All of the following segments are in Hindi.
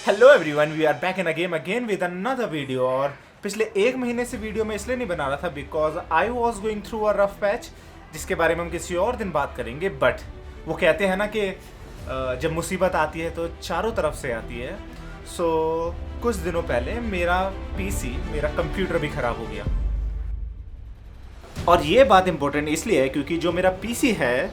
Hello everyone, we are back in again with another video. और पिछले एक महीने से वीडियो मैं इसलिए नहीं बना रहा था because I was going through a rough patch, जिसके बारे में हम किसी और दिन बात करेंगे। बट वो कहते हैं ना कि जब मुसीबत आती है तो चारों तरफ से आती है। सो कुछ दिनों पहले मेरा पीसी, मेरा कंप्यूटर भी ख़राब हो गया। और ये बात इंपॉर्टेंट इसलिए है क्योंकि जो मेरा पीसी है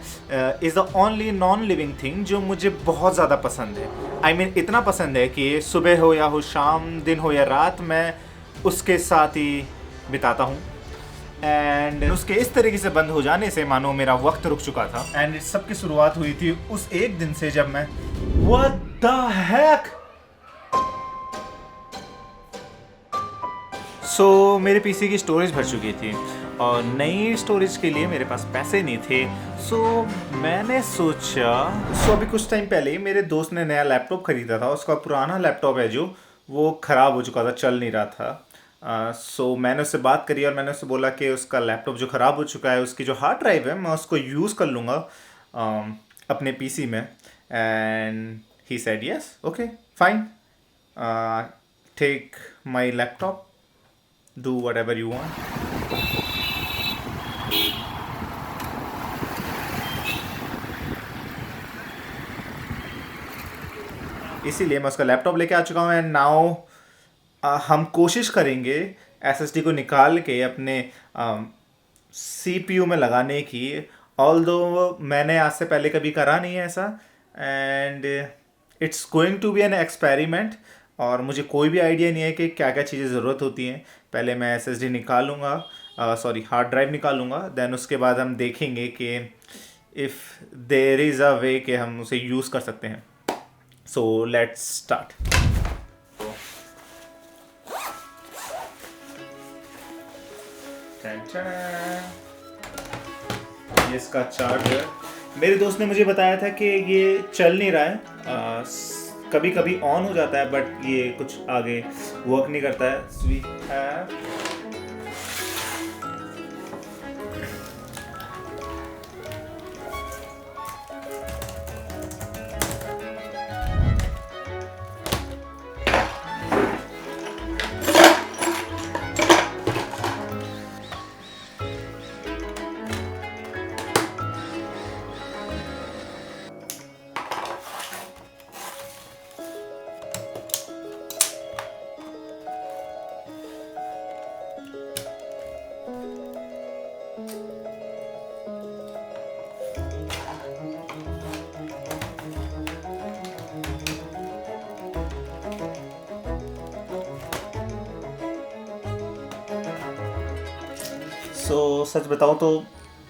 is the only non living thing जो मुझे बहुत ज़्यादा पसंद है। आई मीन इतना पसंद है कि सुबह हो या हो शाम, दिन हो या रात, मैं उसके साथ ही बिताता हूँ। एंड उसके इस तरीके से बंद हो जाने से मानो मेरा वक्त रुक चुका था। एंड इस सब की शुरुआत हुई थी उस एक दिन से जब मैं व्हाट द हेक। सो मेरे पीसी की स्टोरेज भर चुकी थी और नई स्टोरेज के लिए मेरे पास पैसे नहीं थे। सो मैंने सोचा, अभी कुछ टाइम पहले ही मेरे दोस्त ने नया लैपटॉप ख़रीदा था। उसका पुराना लैपटॉप है जो वो ख़राब हो चुका था, चल नहीं रहा था। सो मैंने उससे बात करी और मैंने उससे बोला कि उसका लैपटॉप जो ख़राब हो चुका है, उसकी जो हार्ड ड्राइव है मैं उसको यूज़ कर लूँगा अपने पीसी में। And he said yes, okay fine, take my laptop, do whatever you want। इसीलिए मैं उसका लैपटॉप लेके आ चुका हूँ। एंड नाउ हम कोशिश करेंगे एसएसडी को निकाल के अपने सीपीयू में लगाने की। ऑल्दो मैंने आज से पहले कभी करा नहीं है ऐसा, and it's going to be an experiment. और मुझे कोई भी आइडिया नहीं है कि क्या क्या चीज़ें ज़रूरत होती हैं। पहले मैं एसएसडी निकालूंगा, सॉरी हार्ड ड्राइव निकालूंगा, देन उसके बाद हम देखेंगे कि इफ़ देर इज़ अ वे कि हम उसे यूज़ कर सकते हैं। So let's start. ये इसका चार्जर, मेरे दोस्त ने मुझे बताया था कि ये चल नहीं रहा है, कभी कभी ऑन हो जाता है बट ये कुछ आगे वर्क नहीं करता है। So we have सच बताऊं तो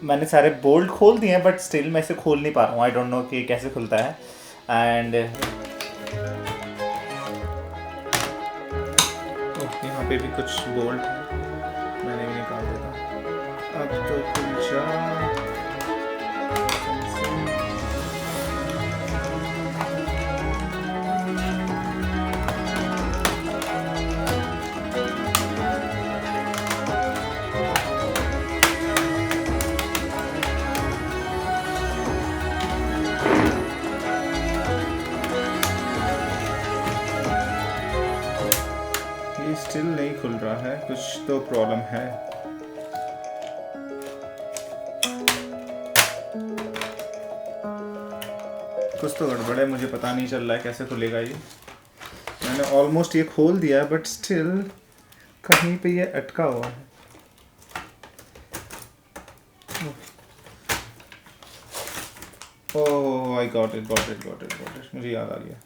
मैंने सारे बोल्ट खोल दिए हैं बट स्टिल मैं इसे खोल नहीं पा रहा हूँ। आई डोंट नो कि कैसे खुलता है। एंड यहाँ पे भी कुछ बोल्ट है, मैंने भी निकाल देता। अब तो खुल जा। स्टिल नहीं खुल रहा है, कुछ तो प्रॉब्लम है। कुछ तो गड़बड़ है, मुझे पता नहीं चल रहा है कैसे खुलेगा ये। मैंने ऑलमोस्ट ये खोल दिया है बट स्टिल कहीं पे ये अटका हुआ है। ओह आई गॉट इट, मुझे याद आ गया।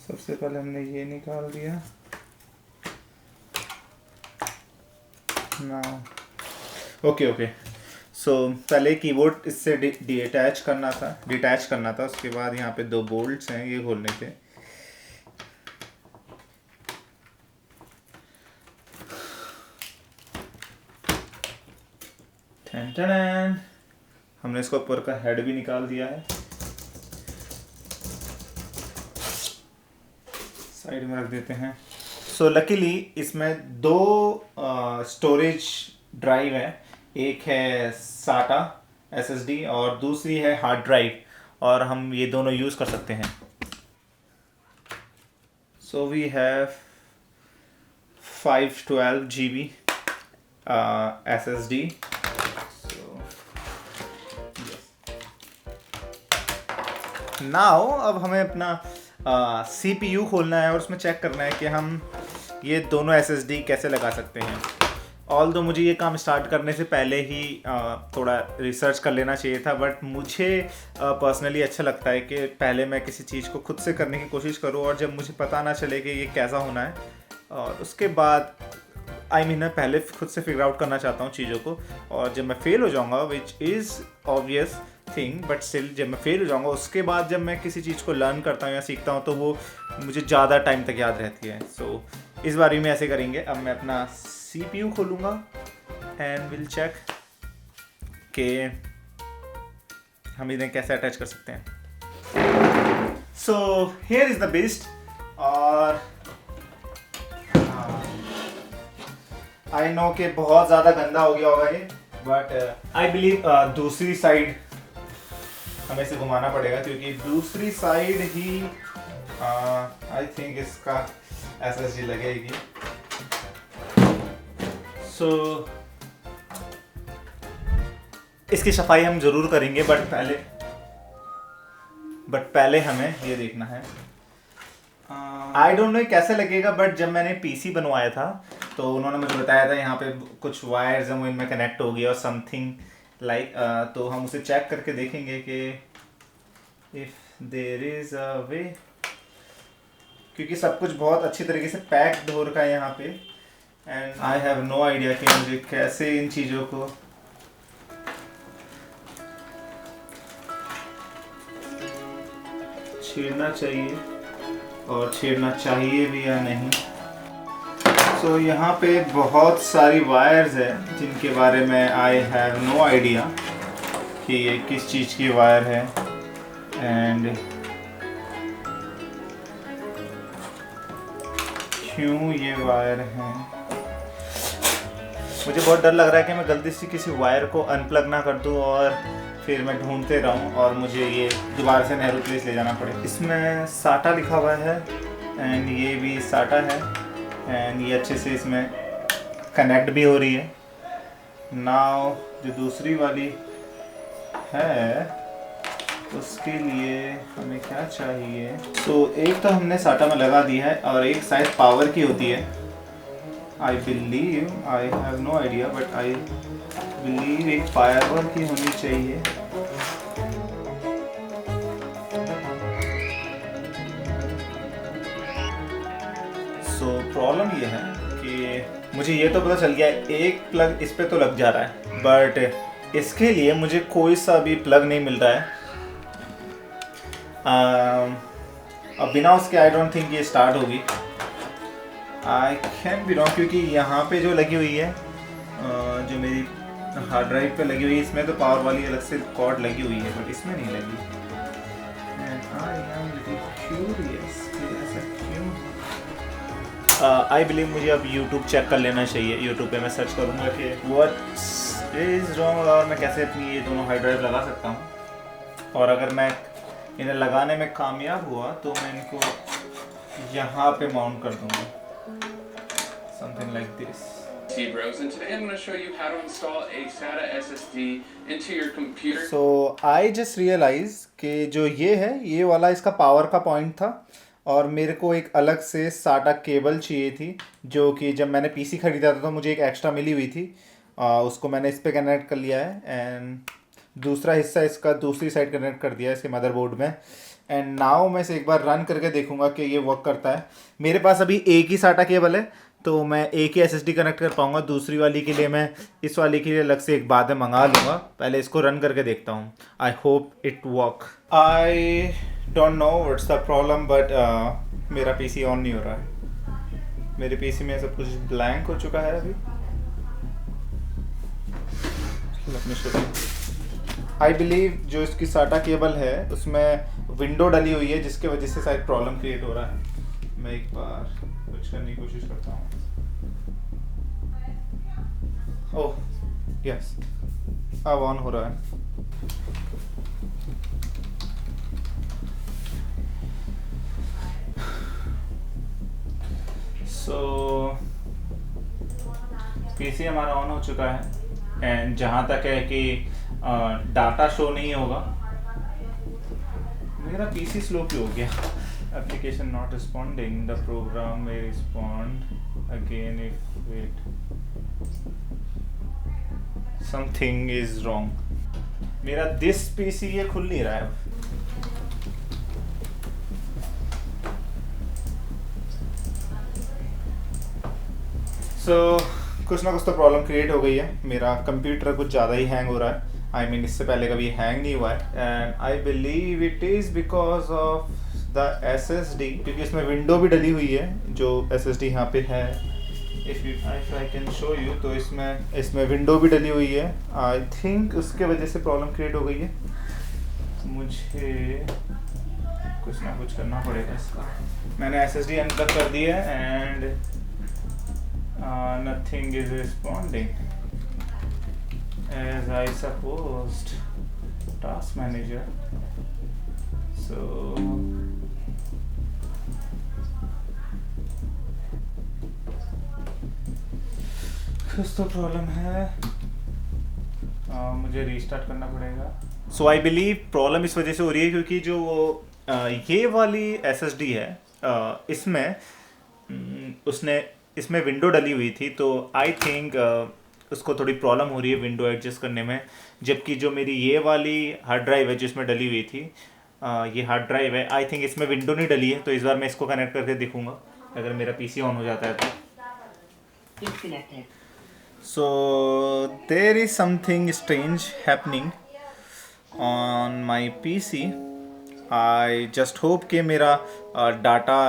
सबसे पहले हमने ये निकाल दिया ना। ओके सो पहले कीबोर्ड इससे डिटैच करना था। उसके बाद यहाँ पे दो बोल्ट्स हैं, ये खोलने थे। हमने इसको ऊपर का हेड भी निकाल दिया है, साइड में रख देते हैं। सो लकीली इसमें दो स्टोरेज ड्राइव है, एक है साटा एसएसडी और दूसरी है हार्ड ड्राइव। और हम ये दोनों यूज़ कर सकते हैं। So we have 512 GB SSD। Now अब हमें अपना CPU खोलना है और उसमें चेक करना है कि हम ये दोनों SSD कैसे लगा सकते हैं। ऑल्दो मुझे ये काम स्टार्ट करने से पहले ही थोड़ा रिसर्च कर लेना चाहिए था, बट मुझे पर्सनली अच्छा लगता है कि पहले मैं किसी चीज़ को खुद से करने की कोशिश करूँ और जब मुझे पता ना चले कि ये कैसा होना है, और उसके बाद मैं पहले खुद से फिगर आउट करना चाहता हूँ चीज़ों को, और जब मैं फेल हो जाऊँगा, which is obvious thing, but still जब मैं फेल हो जाऊँगा उसके बाद जब मैं किसी चीज़ को लर्न करता हूँ या सीखता हूँ तो वो मुझे ज़्यादा टाइम तक याद रहती है। सो इस बार भी मैं ऐसे करेंगे। अब मैं अपना CPU खोलूँगा एंड विल चेक कि हम इन्हें कैसे अटैच कर सकते हैं। So here is the best. और आई नो कि बहुत ज़्यादा गंदा हो गया होगा ये, बट आई बिलीव दूसरी साइड हमें इसे घुमाना पड़ेगा, क्योंकि दूसरी साइड ही आई थिंक इसका SSD लगेगी। सो इसकी सफाई हम ज़रूर करेंगे, बट पहले हमें ये देखना है। आई डोंट नो कैसे लगेगा, बट जब मैंने PC बनवाया था तो उन्होंने मुझे बताया था यहाँ पे कुछ वायर्स हैं वो इनमें कनेक्ट हो गया और समथिंग लाइक, तो हम उसे चेक करके देखेंगे कि इफ़ देयर इज़ अ वे, क्योंकि सब कुछ बहुत अच्छी तरीके से पैक्ड हो रखा है यहाँ पे, and I have no idea कि मुझे कैसे इन चीज़ों को छेड़ना चाहिए और छेड़ना चाहिए भी या नहीं। सो यहाँ पे बहुत सारी वायर्स हैं जिनके बारे में आई हैव नो आइडिया कि ये किस चीज़ की वायर है, एंड क्यों ये वायर हैं। मुझे बहुत डर लग रहा है कि मैं गलती से किसी वायर को अनप्लग ना कर दूं और फिर मैं ढूंढते रहूं और मुझे ये दोबारा से नेहरू प्लेस ले जाना पड़े। इसमें SATA लिखा हुआ है एंड ये भी SATA है, एंड ये अच्छे से इसमें कनेक्ट भी हो रही है। नाउ जो दूसरी वाली है उसके लिए हमें क्या चाहिए। तो एक तो हमने SATA में लगा दी है और एक शायद पावर की होती है। I believe, I have no idea, but I believe एक पावर की होनी चाहिए। सो प्रॉब्लम ये है कि मुझे ये तो पता चल गया एक प्लग इस पे तो लग जा रहा है, बट इसके लिए मुझे कोई सा भी प्लग नहीं मिल रहा है। अब बिना उसके आई डोंट थिंक ये स्टार्ट होगी। आई कैन बी रॉन्ग, क्योंकि यहाँ पे जो लगी हुई है जो मेरी हार्ड ड्राइव पे लगी हुई है, इसमें तो पावर वाली अलग से कॉर्ड लगी हुई है, बट इसमें नहीं लगी। एंड आई एम क्यूरियस ऐसा क्यों। आई बिलीव मुझे अब YouTube चेक कर लेना चाहिए। YouTube पे मैं सर्च करूँगा कि व्हाट इज़ रॉन्ग और मैं कैसे अपनी ये दोनों हार्ड ड्राइव लगा सकता हूँ, और अगर मैं इन्हें लगाने में कामयाब हुआ तो मैं इनको यहाँ पे माउंट कर दूँगा, something like this. T Bros, and today I'm going to show you how to install a SATA SSD into your computer. So I just realized कि जो ये है ये वाला इसका पावर का पॉइंट था और मेरे को एक अलग से SATA केबल चाहिए थी, जो कि जब मैंने PC खरीदा था तो मुझे एक एक्स्ट्रा मिली हुई थी। उसको मैंने इस पे कनेक्ट कर लिया है एंड दूसरा हिस्सा इसका दूसरी साइड कनेक्ट कर दिया है इसके मदरबोर्ड में। एंड नाउ मैं इसे एक बार रन करके देखूंगा कि ये वर्क करता है। मेरे पास अभी एक ही SATA केबल है तो मैं एक ही SSD कनेक्ट कर पाऊंगा। दूसरी वाली के लिए मैं इस वाली के लिए अलग से एक बाद में मंगा लूँगा। पहले इसको रन करके देखता हूँ। I hope it work. I don't know what's the problem, but मेरा PC ऑन नहीं हो रहा है। मेरे PC में सब कुछ ब्लैंक हो चुका है अभी। आई बिलीव जो इसकी SATA केबल है उसमें विंडो डली हुई है जिसके वजह से शायद प्रॉब्लम क्रिएट हो रहा है। मैं एक बार कुछ करने की कोशिश करता हूँ। ओह यस, अब ऑन हो रहा है। सो पीसी हमारा ऑन हो चुका है एंड जहाँ तक है कि डाटा शो नहीं होगा। मेरा पीसी स्लो क्यों हो गया? Application not responding, the program may respond again if wait, something is wrong. मेरा दिस पीसी ये खुल नहीं रहा है अब। कुछ ना कुछ तो प्रॉब्लम क्रिएट हो गई है। मेरा कंप्यूटर कुछ ज़्यादा ही हैंग हो रहा है। आई मीन इससे पहले कभी हैंग नहीं हुआ है and I believe it is because of the SSD, क्योंकि इसमें विंडो भी डली हुई है। जो SSD यहाँ पे है, if I can show you, तो इसमें विंडो भी डली हुई है। आई थिंक उसके वजह से प्रॉब्लम क्रिएट हो गई है। मुझे कुछ ना कुछ करना पड़ेगा इसका। मैंने SSD अनप्लग कर दी है and nothing is responding as I supposed. Task manager. So कुछ तो प्रॉब्लम है, मुझे रीस्टार्ट करना पड़ेगा। सो आई बिलीव प्रॉब्लम इस वजह से हो रही है क्योंकि जो ये वाली SSD है, इसमें विंडो डली हुई थी, तो आई थिंक उसको थोड़ी प्रॉब्लम हो रही है विंडो एडजस्ट करने में। जबकि जो मेरी ये वाली हार्ड ड्राइव है जिसमें डली हुई थी, ये हार्ड ड्राइव है, आई थिंक इसमें विंडो नहीं डली है। तो इस बार मैं इसको कनेक्ट करके देखूंगा अगर मेरा पीसी ऑन हो जाता है तो। So there is something strange happening on my PC. I just hope कि मेरा डाटा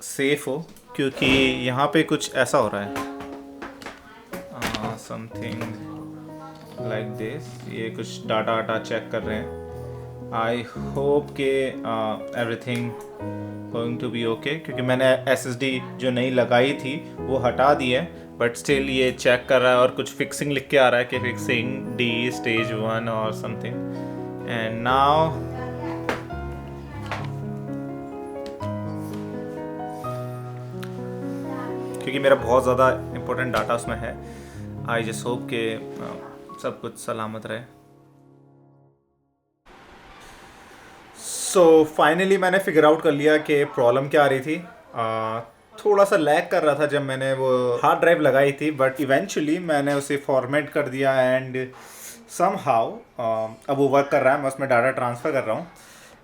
सेफ हो, क्योंकि यहाँ पे कुछ ऐसा हो रहा है, समथिंग लाइक दिस। ये कुछ डाटा चेक कर रहे हैं। आई होप के everything going to be okay, क्योंकि मैंने SSD जो नई लगाई थी वो हटा दी है, बट स्टिल ये चेक कर रहा है और कुछ फिक्सिंग लिख के आ रहा है कि फिक्सिंग D stage 1 और समथिंग। एंड नाउ क्योंकि मेरा बहुत ज़्यादा इम्पोर्टेंट डाटा उसमें है, आई जस्ट होप कि सब कुछ सलामत रहे। सो फाइनली मैंने फिगर आउट कर लिया कि प्रॉब्लम क्या आ रही थी। थोड़ा सा लैग कर रहा था जब मैंने वो हार्ड ड्राइव लगाई थी, बट इवेंचुअली मैंने उसे फॉर्मेट कर दिया एंड समहाउ अब वो वर्क कर रहा है। मैं उसमें डाटा ट्रांसफ़र कर रहा हूँ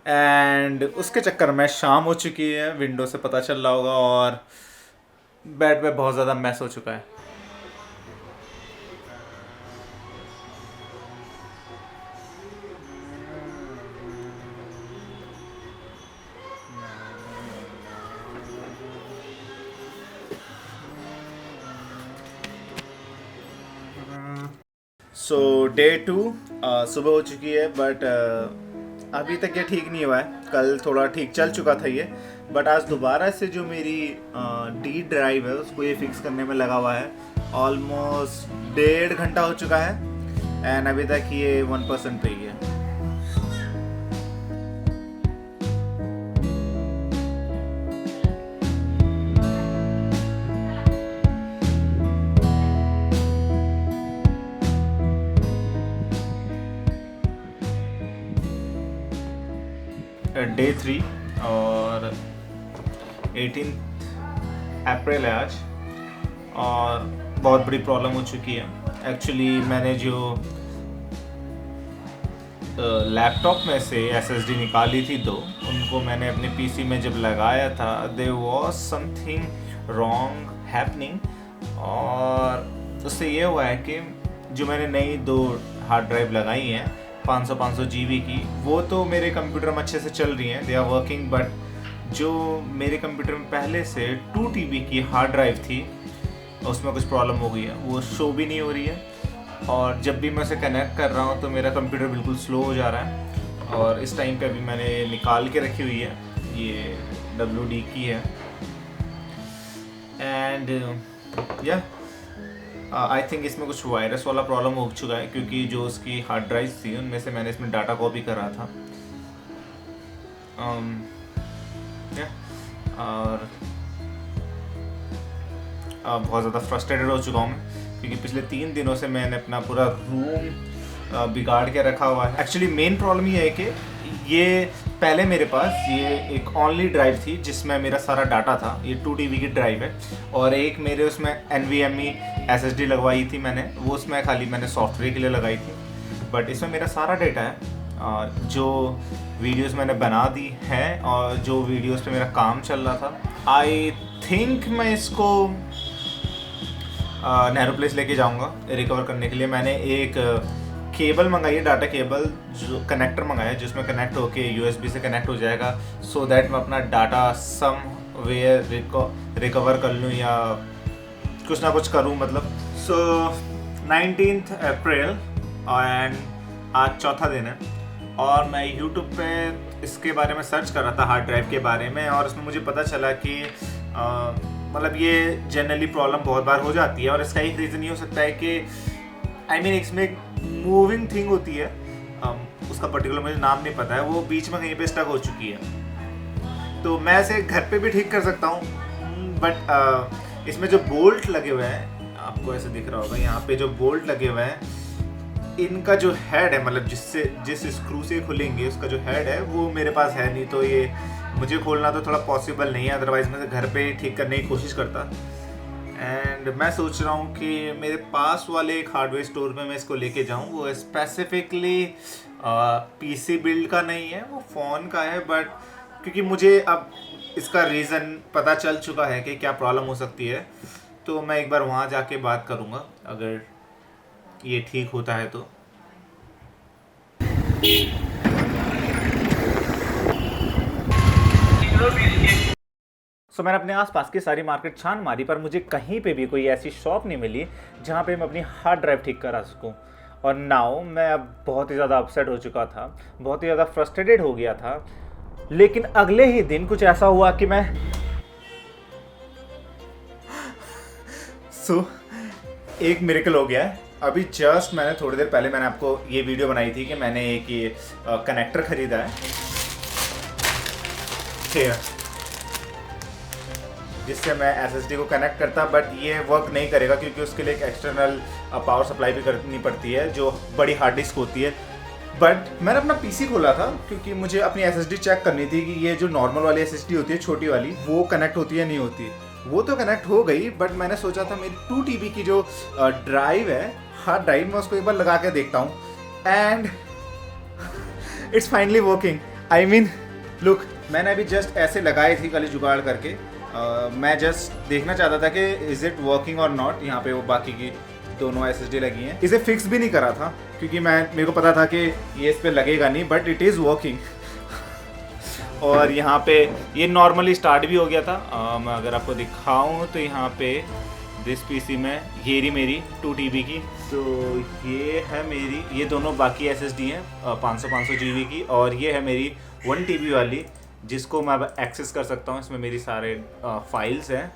एंड उसके चक्कर में शाम हो चुकी है, विंडो से पता चल रहा होगा, और बेड पे बहुत ज़्यादा मैस हो चुका है। सो डे 2 सुबह हो चुकी है, बट अभी तक ये ठीक नहीं हुआ है। कल थोड़ा ठीक चल चुका था ये, बट आज दोबारा से जो मेरी D ड्राइव है उसको ये फिक्स करने में लगा हुआ है। ऑलमोस्ट 1.5 घंटा हो चुका है एंड अभी तक ये 1% पे ही है। डे 3 और 18 अप्रैल है आज, और बहुत बड़ी प्रॉब्लम हो चुकी है। एक्चुअली मैंने जो लैपटॉप में से SSD निकाली थी उनको मैंने अपने पीसी में जब लगाया था, there was something wrong happening, और उससे ये हुआ है कि जो मैंने नई 2 हार्ड ड्राइव लगाई हैं 500 GB की, वो तो मेरे कंप्यूटर में अच्छे से चल रही हैं, दे आर वर्किंग, बट जो मेरे कंप्यूटर में पहले से 2 TB की हार्ड ड्राइव थी उसमें कुछ प्रॉब्लम हो गई है, वो शो भी नहीं हो रही है, और जब भी मैं उसे कनेक्ट कर रहा हूँ तो मेरा कंप्यूटर बिल्कुल स्लो हो जा रहा है। और इस टाइम पे अभी मैंने निकाल के रखी हुई है, ये WD की है, एंड या आई थिंक इसमें कुछ वायरस वाला प्रॉब्लम हो चुका है, क्योंकि जो उसकी हार्ड ड्राइव थी उनमें से मैंने इसमें डाटा कॉपी करा था। और बहुत ज़्यादा फ्रस्ट्रेटेड हो चुका हूँ मैं, क्योंकि पिछले 3 दिनों से मैंने अपना पूरा रूम बिगाड़ के रखा हुआ है। एक्चुअली मेन प्रॉब्लम ये है कि ये पहले मेरे पास ये एक ओनली ड्राइव थी जिसमें मेरा सारा डाटा था। ये 2 TB की ड्राइव है और एक मेरे उसमें NVMe SSD लगवाई थी मैंने, वो उसमें खाली मैंने सॉफ्टवेयर के लिए लगाई थी। बट इसमें मेरा सारा डेटा है और जो वीडियोस मैंने बना दी हैं और जो वीडियोस पे मेरा काम चल रहा था, आई थिंक मैं इसको नेहरू प्लेस लेके जाऊंगा रिकवर करने के लिए। मैंने एक केबल मंगाई है, डाटा केबल, जो कनेक्टर मंगाया है जिसमें कनेक्ट होके USB से कनेक्ट हो जाएगा, सो दैट मैं अपना डाटा सम वेयर रिकवर कर लूँ या कुछ ना कुछ करूँ मतलब। सो 19 अप्रैल एंड आज चौथा दिन है और मैं YouTube पे इसके बारे में सर्च कर रहा था, हार्ड ड्राइव के बारे में, और उसमें मुझे पता चला कि मतलब ये जनरली प्रॉब्लम बहुत बार हो जाती है और इसका एक रीज़न ये हो सकता है कि इसमें एक मूविंग थिंग होती है, उसका पर्टिकुलर मुझे नाम नहीं पता है, वो बीच में कहीं पे स्टक हो चुकी है। तो मैं इसे घर पे भी ठीक कर सकता हूँ, बट इसमें जो बोल्ट लगे हुए हैं, आपको ऐसे दिख रहा होगा यहाँ पे जो बोल्ट लगे हुए हैं, इनका जो हेड है, मतलब जिस स्क्रू से खुलेंगे उसका जो हेड है वो मेरे पास है नहीं, तो ये मुझे खोलना तो थोड़ा पॉसिबल नहीं है, अदरवाइज मैं घर पे ठीक करने की कोशिश करता। एंड मैं सोच रहा हूँ कि मेरे पास वाले एक हार्डवेयर स्टोर में मैं इसको लेके जाऊँ। वो स्पेसिफिकली PC बिल्ड का नहीं है, वो फ़ोन का है, बट क्योंकि मुझे अब इसका रीज़न पता चल चुका है कि क्या प्रॉब्लम हो सकती है, तो मैं एक बार वहाँ जाके बात करूँगा अगर ये ठीक होता है तो। मैंने अपने आसपास की सारी मार्केट छान मारी, पर मुझे कहीं पे भी कोई ऐसी शॉप नहीं मिली जहाँ पे मैं अपनी हार्ड ड्राइव ठीक करा सकूँ। और नाउ मैं अब बहुत ही ज़्यादा अपसेट हो चुका था, बहुत ही ज़्यादा फ्रस्ट्रेटेड हो गया था। लेकिन अगले ही दिन कुछ ऐसा हुआ कि मैं एक मिरेकल हो गया है। अभी जस्ट मैंने थोड़ी देर पहले मैंने आपको ये वीडियो बनाई थी कि मैंने एक ये कनेक्टर खरीदा है जिससे मैं SSD को कनेक्ट करता, बट ये वर्क नहीं करेगा क्योंकि उसके लिए एक एक्सटर्नल पावर सप्लाई भी करनी पड़ती है जो बड़ी हार्ड डिस्क होती है। बट मैंने अपना PC खोला था क्योंकि मुझे अपनी SSD चेक करनी थी कि ये जो नॉर्मल वाली SSD होती है छोटी वाली, वो कनेक्ट होती है नहीं होती। वो तो कनेक्ट हो गई, बट मैंने सोचा था मेरी 2 TB की जो ड्राइव है, हार्ड ड्राइव, मैं उसको एक बार लगा के देखता हूँ and it's finally working. Look, मैंने अभी जस्ट ऐसे लगाई थी कल जुगाड़ करके। मैं जस्ट देखना चाहता था कि इज़ इट वर्किंग और नॉट। यहाँ पे वो बाकी की दोनों SSD लगी हैं। इसे फिक्स भी नहीं करा था क्योंकि मेरे को पता था कि ये इस पे लगेगा नहीं, बट इट इज़ वर्किंग। और यहाँ पे ये नॉर्मली स्टार्ट भी हो गया था। मैं अगर आपको दिखाऊँ तो यहाँ पे दिस PC में ये रही मेरी 2 TB की, तो ये है मेरी, ये दोनों बाकी SSD हैं 500 GB की, और ये है मेरी 1 TB वाली जिसको मैं अब एक्सेस कर सकता हूँ। इसमें मेरी सारे फाइल्स हैं।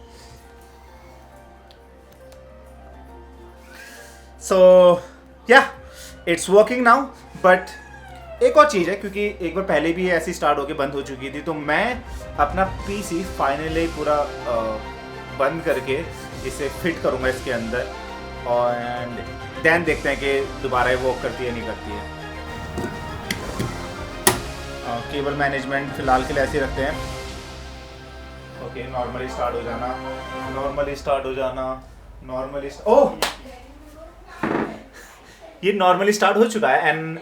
सो या इट्स वर्किंग नाउ। बट एक और चीज़ है, क्योंकि एक बार पहले भी ऐसी स्टार्ट होके बंद हो चुकी थी, तो मैं अपना PC फाइनली पूरा बंद करके इसे फिट करूँगा इसके अंदर और देन देखते हैं कि दोबारा वो करती है नहीं करती है। केबल मैनेजमेंट फिलहाल के लिए ऐसे रखते हैं। ओके, नॉर्मली स्टार्ट हो जाना, ओह, ये नॉर्मली स्टार्ट हो चुका है एंड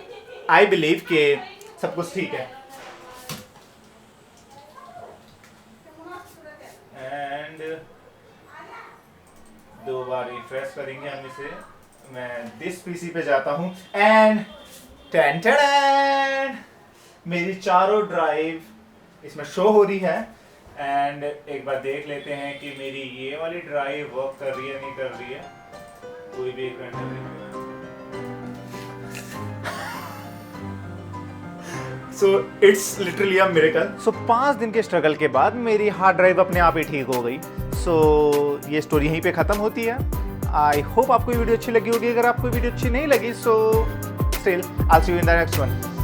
आई बिलीव कि सब कुछ ठीक है। एंड 2 बार रिफ्रेश करेंगे हम इसे। मैं दिस PC पे जाता हूँ एंड मेरी चारों ड्राइव इसमें शो हो रही है। एंड एक बार देख लेते हैं कि मेरी ये वाली ड्राइव वर्क कर रही है नहीं कर रही है। कोई भी एक so it's literally a miracle. So 5 दिन के स्ट्रगल के बाद मेरी हार्ड ड्राइव अपने आप ही ठीक हो गई। सो ये स्टोरी यहीं पे ख़त्म होती है। आई होप आपको ये वीडियो अच्छी लगी होगी। अगर आपको वीडियो अच्छी नहीं लगी, so still I will see you in the next one.